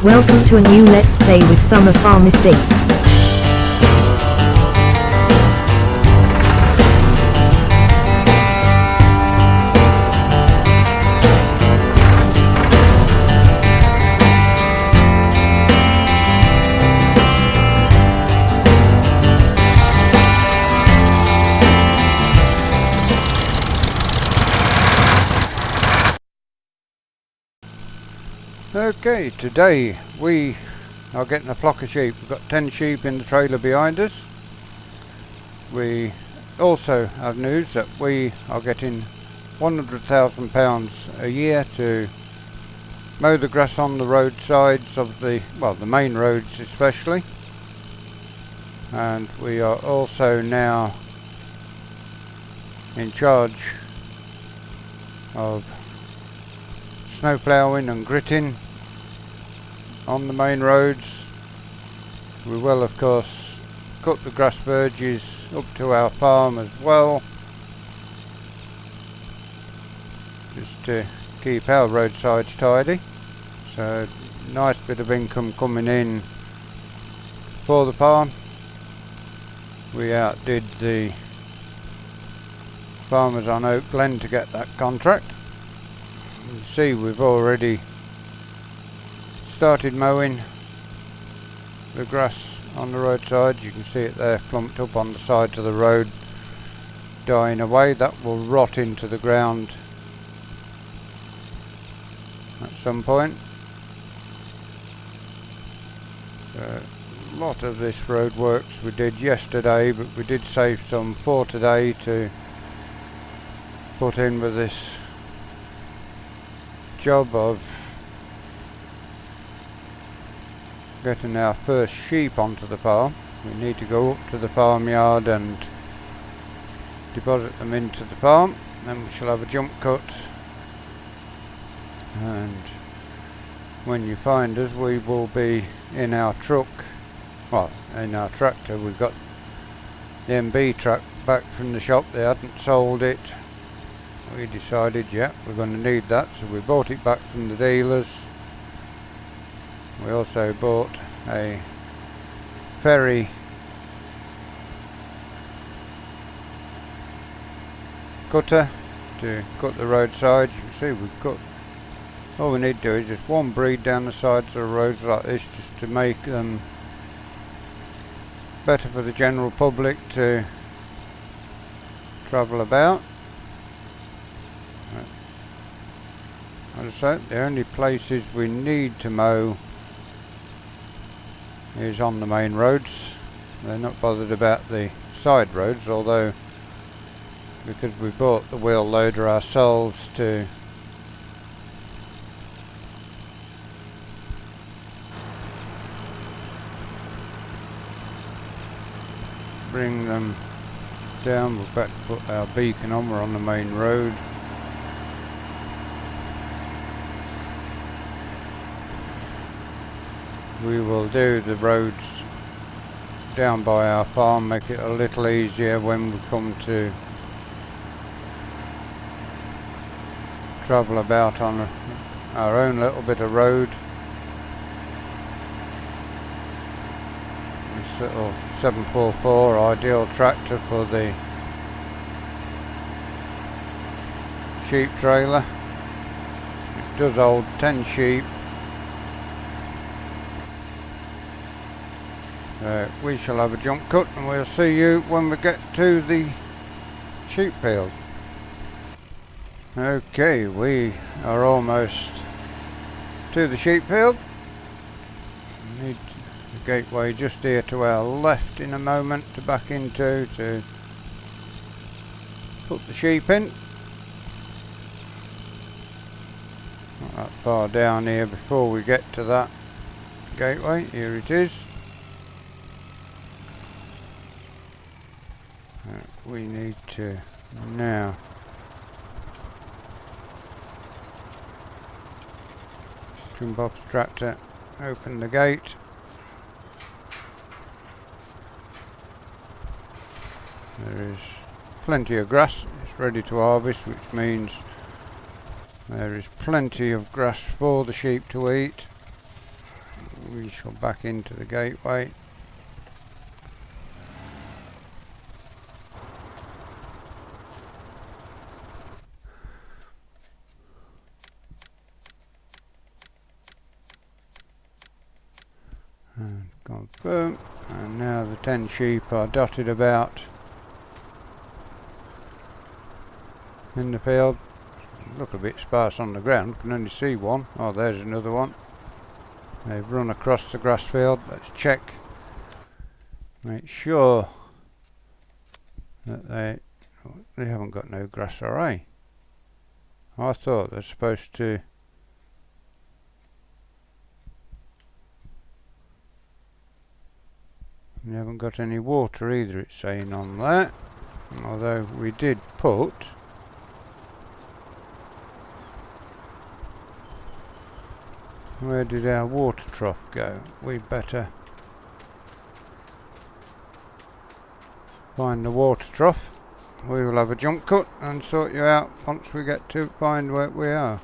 Welcome to a new Let's Play with Summer Farm Estates. Okay, today we are getting a flock of sheep. We've got 10 sheep in the trailer behind us. We also have news that we are getting £100,000 a year to mow the grass on the roadsides of the main roads especially. And we are also now in charge of snow ploughing and gritting on the main roads. We will of course cut the grass verges up to our farm as well, just to keep our roadsides tidy. So nice bit of income coming in for the farm. We outdid the farmers on Oak Glen to get that contract. You see, we've already started mowing the grass on the roadside. You can see it there clumped up on the sides of the road, dying away. That will rot into the ground at some point. A lot of this road works we did yesterday, but we did save some for today to put in with this job of getting our first sheep onto the farm. We need to go up to the farmyard and deposit them into the farm. Then we shall have a jump cut, and when you find us we will be in our truck, in our tractor. We've got the MB truck back from the shop. They hadn't sold it. We decided, we're going to need that, so we bought it back from the dealers. We also bought a ferry cutter to cut the roadside. You can see we've cut, all we need to do is just one breed down the sides of the roads like this, just to make them better for the general public to travel about. As I say, the only places we need to mow is on the main roads. They're not bothered about the side roads, although because we bought the wheel loader ourselves to bring them down, we've got to put our beacon on. We're on the main road. We will do the roads down by our farm, make it a little easier when we come to travel about on our own little bit of road. This little 744 ideal tractor for the sheep trailer. It does hold 10 sheep. We shall have a jump cut and we'll see you when we get to the sheep field. Okay, we are almost to the sheep field. We need the gateway just here to our left in a moment to back into to put the sheep in. Not that far down here before we get to that gateway. Here it is. We need to now jump off the tractor, open the gate. There is plenty of grass. It's ready to harvest, which means there is plenty of grass for the sheep to eat. we shall back into the gateway. And confirm. And now the 10 sheep are dotted about in the field. Look a bit sparse on the ground, can only see one. Oh, there's another one. They've run across the grass field. Let's check. Make sure that they haven't got no grass array. I thought they're supposed to. We haven't got any water either, it's saying on there. Although we did put where did our water trough go? We better find the water trough. We will have a jump cut and sort you out once we get to find where we are.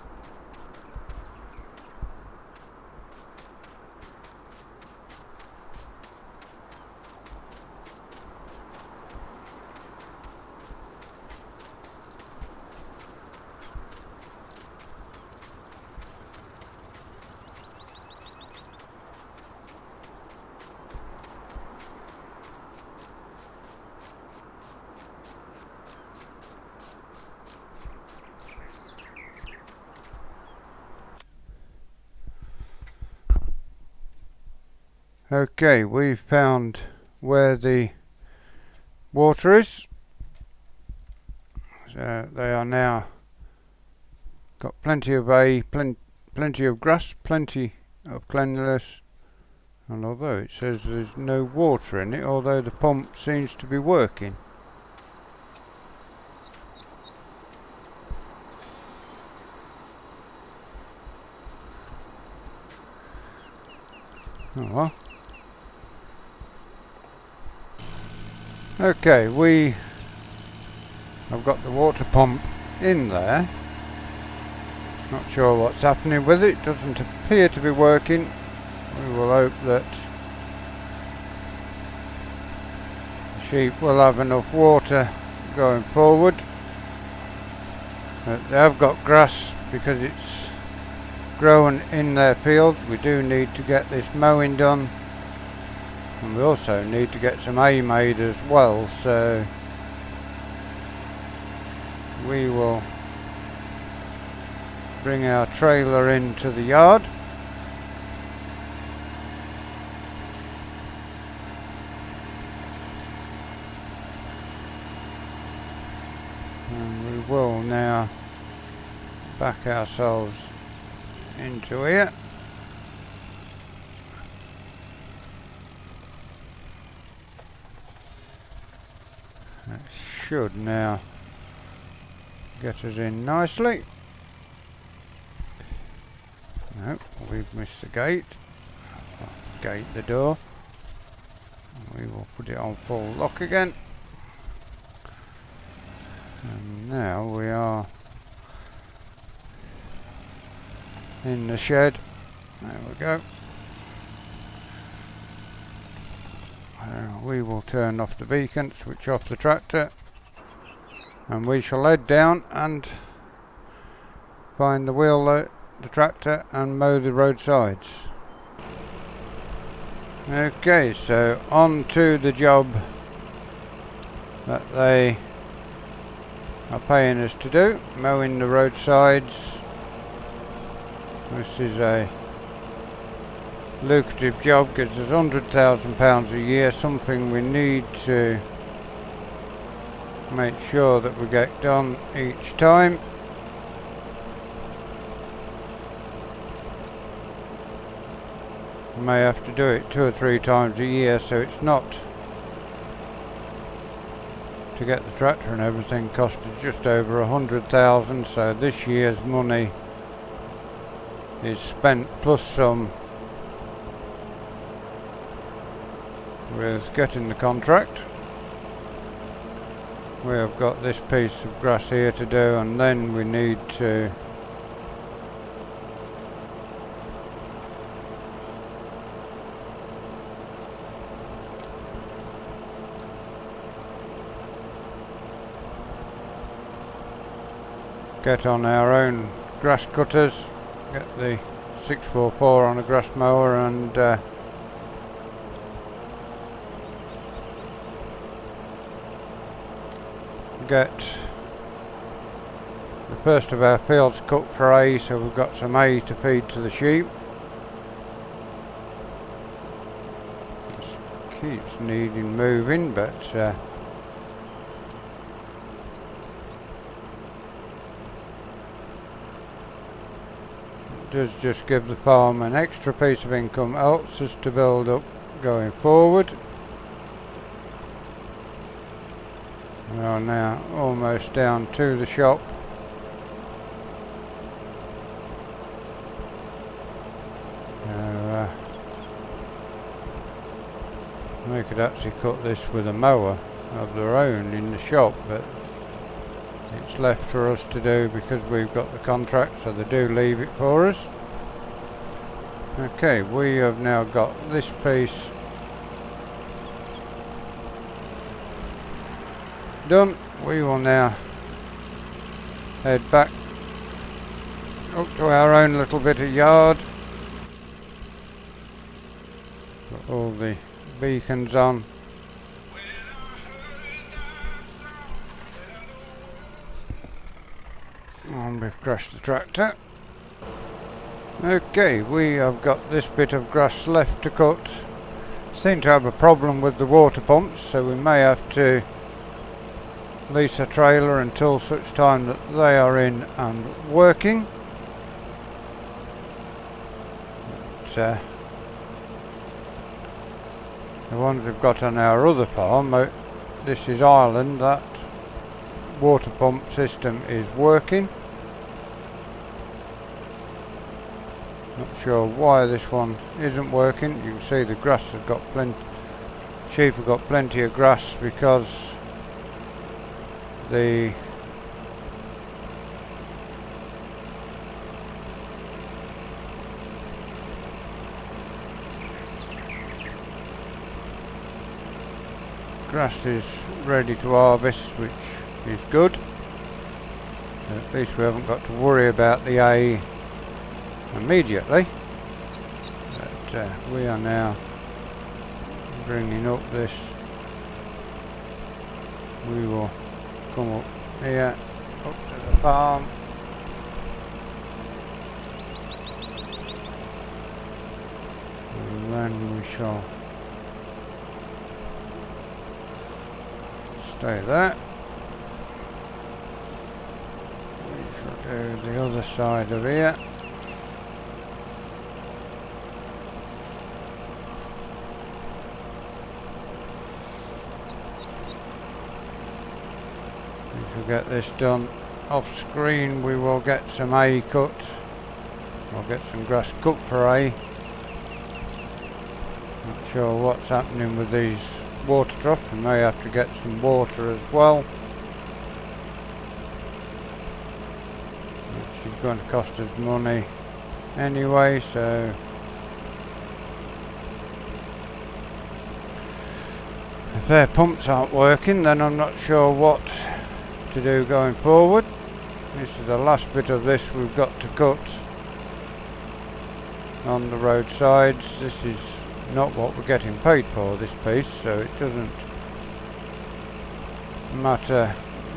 Okay, we've found where the water is. So they are now got plenty of plenty of grass, plenty of cleanliness, and although it says there's no water in it, although the pump seems to be working. Oh well. Okay, we have got the water pump in there. Not sure what's happening with it. Doesn't appear to be working. We will hope that the sheep will have enough water going forward. But they have got grass because it's growing in their field. We do need to get this mowing done. And we also need to get some hay made as well, so we will bring our trailer into the yard. And we will now back ourselves into here. That should now get us in nicely. No, we've missed the gate. Gate the door. We will put it on full lock again. And now we are in the shed. There we go. We will turn off the beacon, switch off the tractor, and we shall head down and find the wheel the tractor and mow the roadsides. Okay, so on to the job that they are paying us to do, mowing the roadsides. This is a lucrative job, gives us £100,000 a year, something we need to make sure that we get done each time. We may have to do it 2 or 3 times a year, so it's not to get the tractor and everything cost us just over 100,000, so this year's money is spent plus some with getting the contract. We have got this piece of grass here to do, and then we need to get on our own grass cutters, get the 644 on a grass mower and get the first of our fields cut for hay, so we've got some hay to feed to the sheep. This keeps needing moving, but it does just give the farm an extra piece of income, helps us to build up going forward. We are now almost down to the shop. We could actually cut this with a mower of their own in the shop, but it's left for us to do because we've got the contract, so they do leave it for us. Okay, we have now got this piece done. We will now head back up to our own little bit of yard. Got all the beacons on. And we've crashed the tractor. Okay, we have got this bit of grass left to cut. Seem to have a problem with the water pumps, so we may have to lease a trailer until such time that they are in and working. But, the ones we've got on our other farm, this is Ireland, that water pump system is working. Not sure why this one isn't working. You can see the grass has got plenty, sheep have got plenty of grass because the grass is ready to harvest, which is good. At least we haven't got to worry about the hay immediately. But we are now bringing up this. We will come up here, up to the farm. And then we shall stay there. We shall do the other side of here. We shall get this done off screen. We will get some hay cut. We'll get some grass cut for hay. Not sure what's happening with these water troughs. We may have to get some water as well, which is going to cost us money anyway, so if their pumps aren't working, then I'm not sure what to do going forward. This is the last bit of this we've got to cut on the roadsides. This is not what we're getting paid for, this piece, so it doesn't matter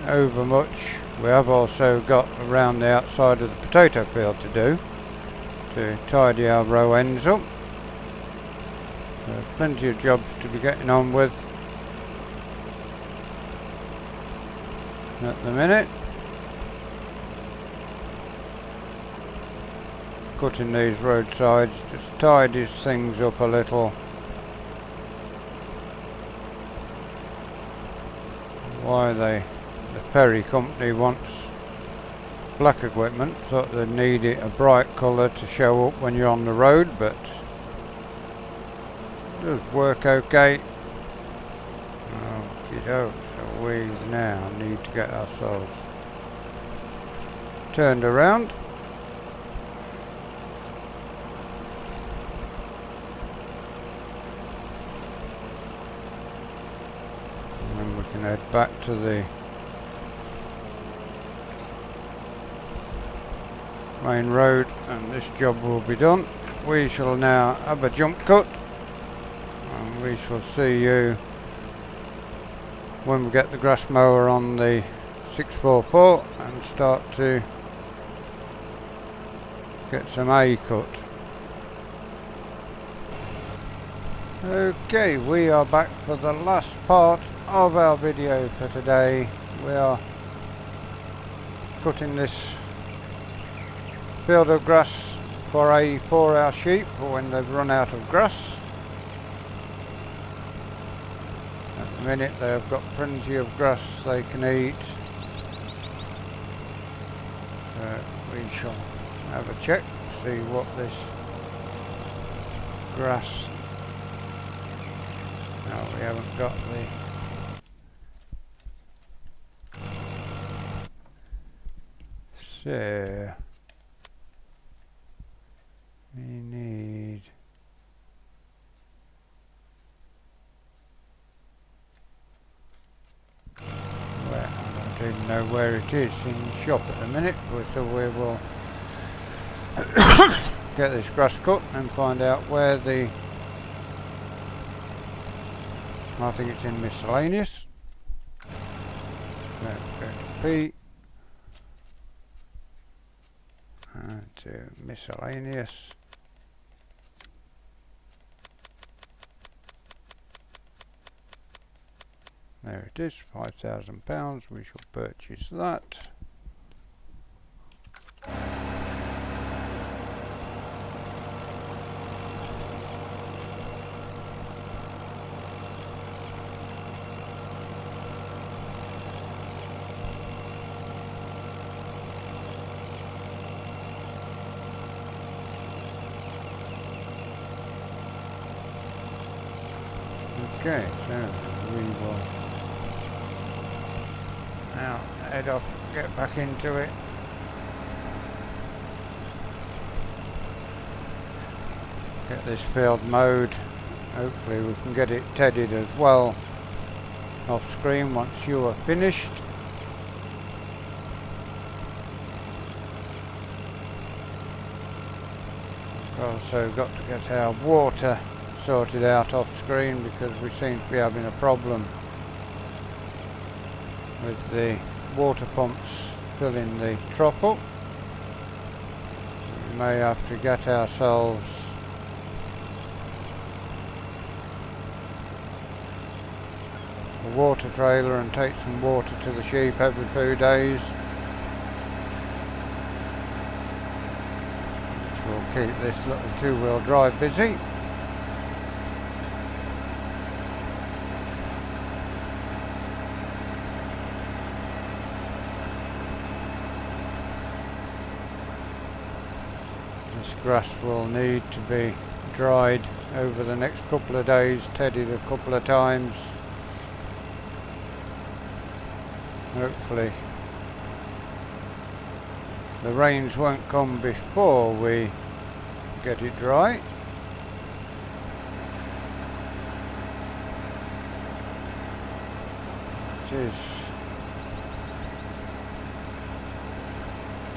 over much. We have also got around the outside of the potato field to do to tidy our row ends up. So plenty of jobs to be getting on with at the minute. Cutting these roadsides just tidies things up a little. Why the ferry company wants black equipment, thought they'd need it a bright colour to show up when you're on the road, but it does work okay. Okey-doke, so we now need to get ourselves turned around. And then we can head back to the main road, and this job will be done. We shall now have a jump cut, and we shall see you when we get the grass mower on the 644 and start to get some hay cut. Okay, we are back for the last part of our video for today. We are cutting this field of grass for our sheep for when they've run out of grass. At the minute they've got plenty of grass they can eat. We shall have a check, see what this grass. No, we haven't got the. So we need. Well, I don't even know where it is in the shop at the minute, so we will get this grass cut and find out where the. I think it's in miscellaneous. Let's go to P and to miscellaneous. There it is, £5,000. We shall purchase that. Okay, so we will now head off, get back into it. Get this field mowed. Hopefully we can get it tedded as well off screen once you are finished. We've also got to get our water sorted out off screen because we seem to be having a problem with the water pumps filling the trough up. We may have to get ourselves a water trailer and take some water to the sheep every few days, which will keep this little two-wheel drive busy. Grass will need to be dried over the next couple of days, tedded a couple of times. Hopefully the rains won't come before we get it dry. It is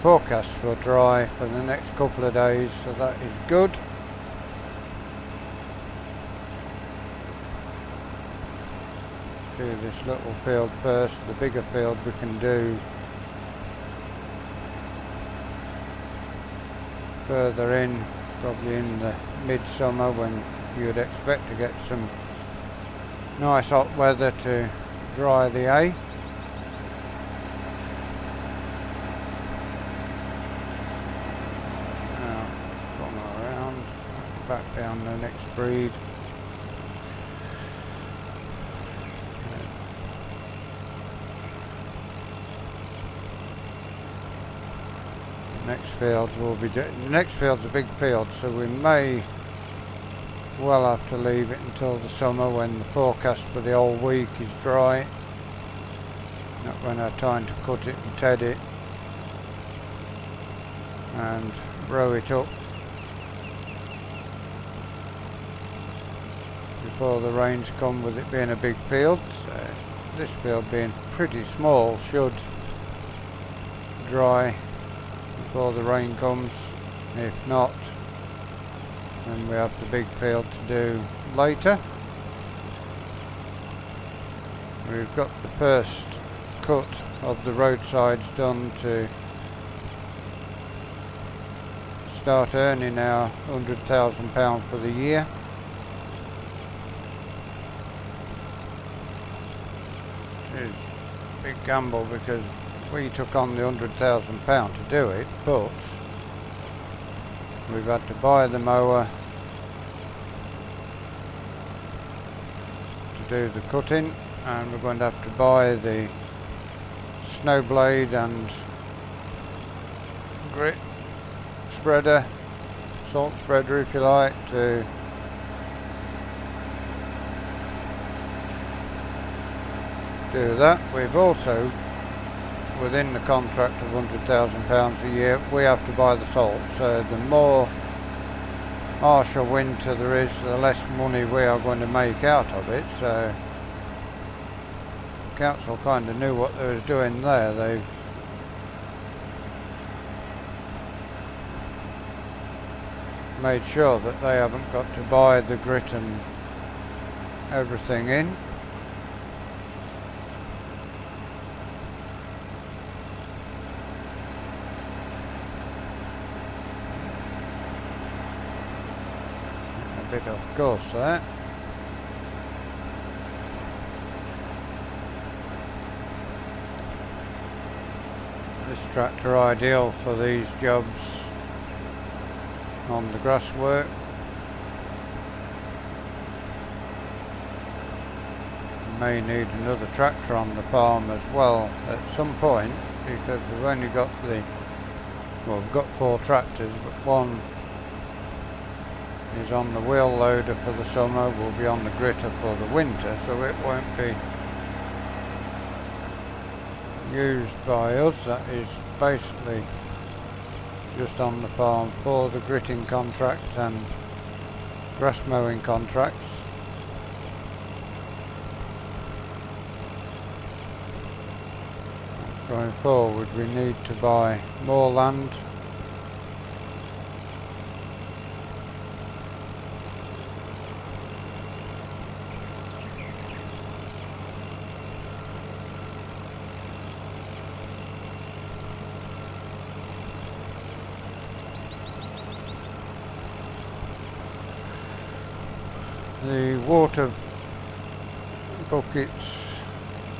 forecast for dry for the next couple of days, so that is good. Do this little field first. The bigger field we can do further in, probably in the midsummer when you'd expect to get some nice hot weather to dry the hay. Back down the next breed. The next field will be the next field's a big field, so we may well have to leave it until the summer when the forecast for the whole week is dry. Not when I have time to cut it and ted it and row it up before the rains come, with it being a big field. So this field being pretty small should dry before the rain comes. If not, then we have the big field to do later. We've got the first cut of the roadsides done to start earning our £100,000 for the year. It is a big gamble because we took on the £100,000 to do it, but we've had to buy the mower to do the cutting, and we're going to have to buy the snow blade and grit spreader, salt spreader if you like, to do that. We've also, within the contract of £100,000 a year, we have to buy the salt, so the more harsher winter there is, the less money we are going to make out of it. So the council kind of knew what they was doing there. They've made sure that they haven't got to buy the grit and everything in. A bit off course there. This tractor ideal for these jobs on the grass work. We may need another tractor on the farm as well at some point, because we've only got we've got 4 tractors, but one is on the wheel loader for the summer, will be on the gritter for the winter, so it won't be used by us. That is basically just on the farm for the gritting contract and grass mowing contracts. Going forward, we need to buy more land. The water buckets,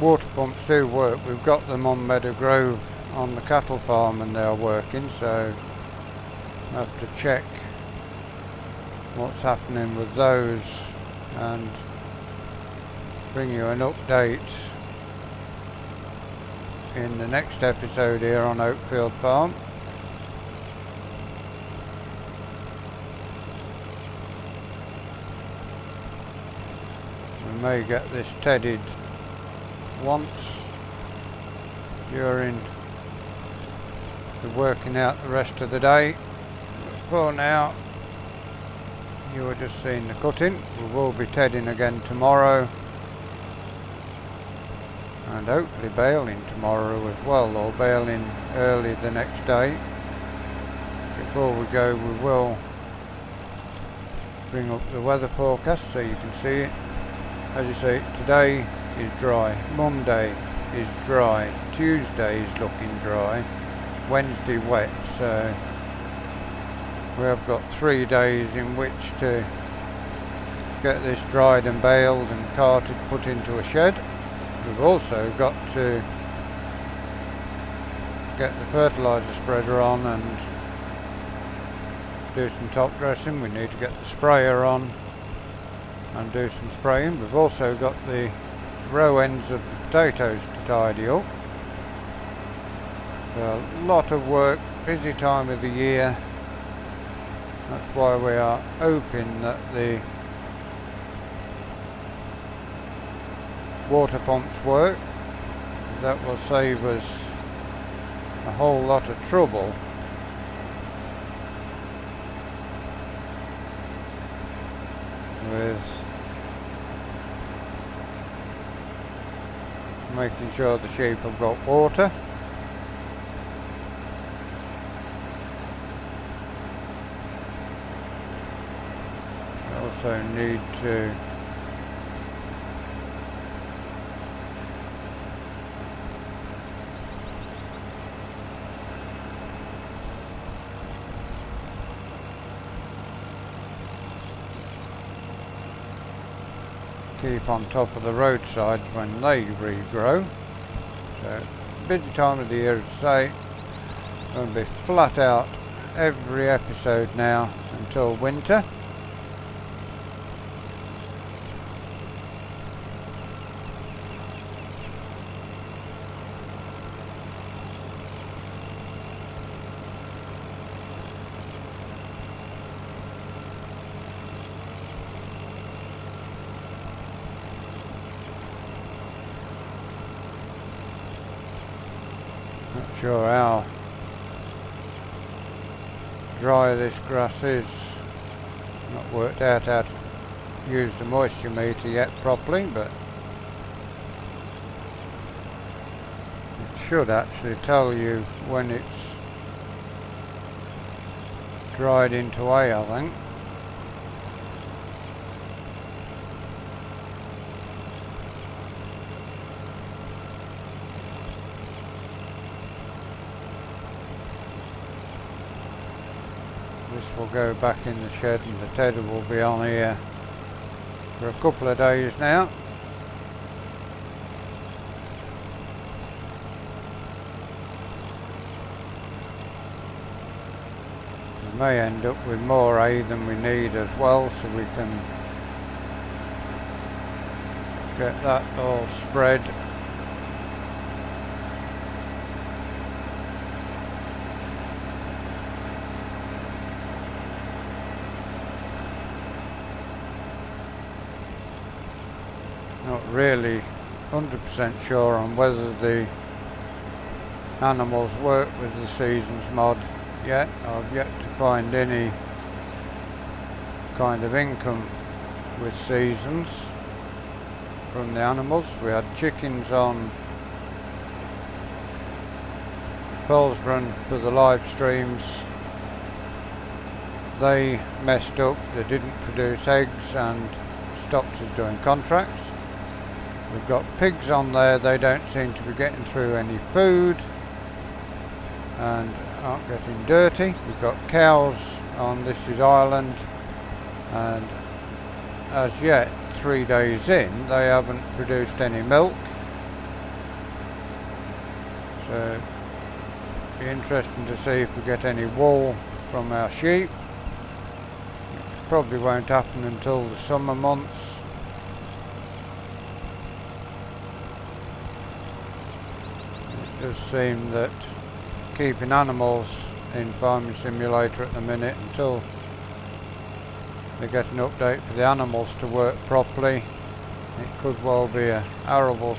water pumps do work. We've got them on Meadow Grove on the cattle farm and they are working, so I have to check what's happening with those and bring you an update in the next episode here on Oakfield Farm. We may get this tedded once during the working out the rest of the day. But for now, you are just seeing the cutting. We will be tedding again tomorrow, and hopefully baling tomorrow as well, or baling early the next day. Before we go, we will bring up the weather forecast so you can see it. As you see, today is dry, Monday is dry, Tuesday is looking dry, Wednesday wet, so we have got 3 days in which to get this dried and baled and carted, put into a shed. We've also got to get the fertiliser spreader on and do some top dressing. We need to get the sprayer on and do some spraying. We've also got the row ends of the potatoes to tidy up. So a lot of work, busy time of the year. That's why we are hoping that the water pumps work. That will save us a whole lot of trouble with making sure the sheep have got water. also need to keep on top of the roadsides when they regrow. So busy time of the year, as I say. Going to be flat out every episode now until winter. Not sure how dry this grass is. Not worked out how to use the moisture meter yet properly, but it should actually tell you when it's dried into hay, I think. This will go back in the shed and the tedder will be on here for a couple of days now. We may end up with more hay than we need as well, so we can get that all spread. Not really 100% sure on whether the animals work with the seasons mod yet. I've yet to find any kind of income with seasons from the animals. We had chickens on Pearls Run for the live streams. They messed up, they didn't produce eggs and stopped us doing contracts. We've got pigs on there, they don't seem to be getting through any food and aren't getting dirty. We've got cows on This Is Ireland, and as yet, 3 days in, they haven't produced any milk. So it'll be interesting to see if we get any wool from our sheep, which probably won't happen until the summer months. It does seem that keeping animals in Farming Simulator at the minute until they get an update for the animals to work properly, it could well be a arable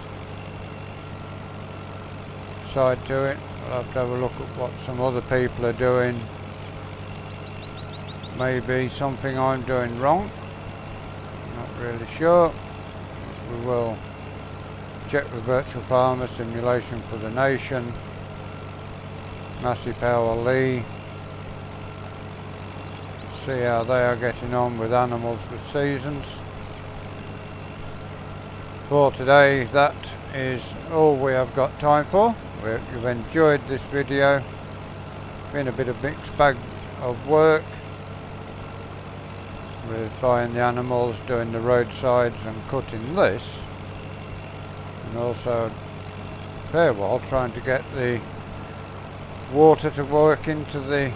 side to it. I'll have to have a look at what some other people are doing. Maybe something I'm doing wrong, not really sure. We will check with Virtual Farmer Simulation for the Nation, Massey Power Lee, see how they are getting on with animals with seasons. For today, that is all we have got time for. We hope you've enjoyed this video. Been a bit of mixed bag of work with buying the animals, doing the roadsides and cutting this, and also a fair while trying to get the water to work into the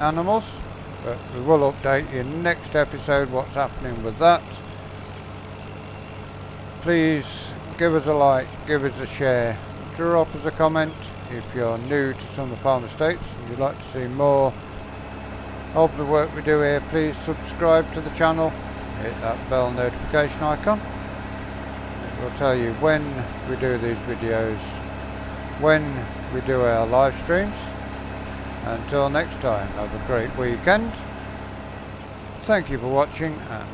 animals. But we will update you next episode what's happening with that. Please give us a like, give us a share, drop us a comment if you're new to Summer Farm Estates and you'd like to see more of the work we do here. Please subscribe to the channel, hit that bell notification icon. It will tell you when we do these videos, when we do our live streams. Until next time, have a great weekend. Thank you for watching and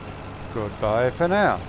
goodbye for now.